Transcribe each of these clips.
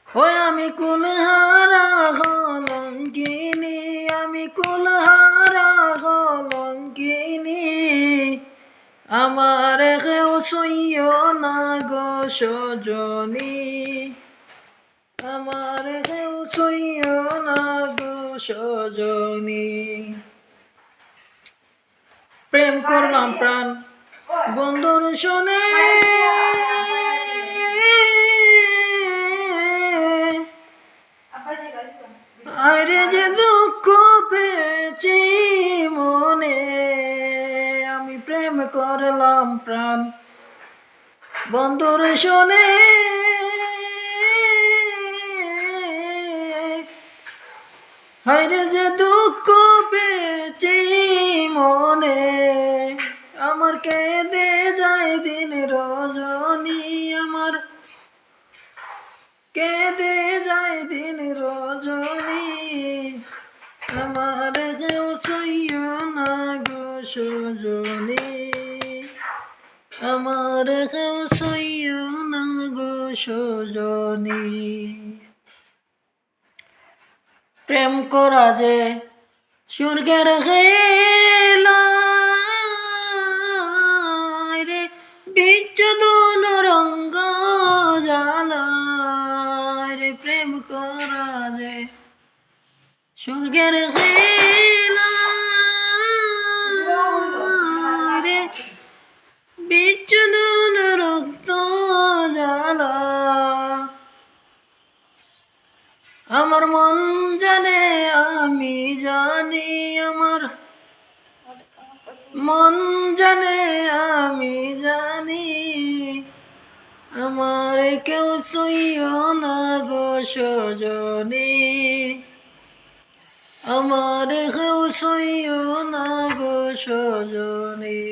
ওই আমি কুলহারা কলঙ্কিনী, আমি কুলহারা কলঙ্কিনী, আমার কেউ সইও না গো সজনী, আমার কেউ সইও না গো সজনী। প্রেম করলাম প্রাণ বন্ধুর শোনে, আরে যে দুঃখ পেয়েছি মনে, আমি প্রেম করলাম প্রাণ বন্ধুর শোনে, আরে যে দুঃখ পেয়েছি মনে, আমার কেঁদে যায় দিন রজনী, আমার কেঁদে যায় দিন রজনী, আমার কেউ সইও না গো সজনী, আমার কেউ সইও না গো সজনী। প্রেম করা যে স্বর্গের খেলা রে, বিচ্ছেদন রঙ্গ জ্বালা রে, প্রেম করা যে স্বর্গের খেলা রে, বিচ্ছেদন রক্ত জ্বালা। আমার মন জানে আমি জানি, আমার মন জানে আমি জানি, আমার কেউ সইও না গো সজনী, আমার কেউ সইও না গো সজনী।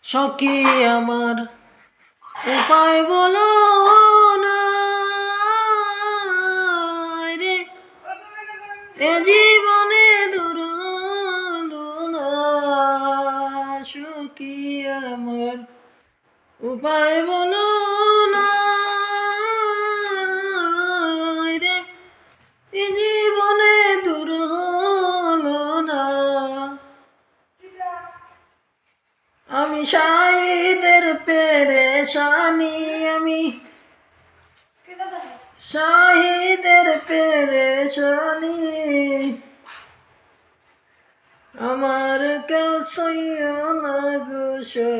সখী আমার উপায় বলো না রে, এ জীবনে দুর্লনা, সখী আমার উপায় বলো না রে, এ জীবনে দুর্লনা। আমি শাহিদের পেরেশানি, আমি শাহিদের পেরেশানি, আমার কেউ সইও না গো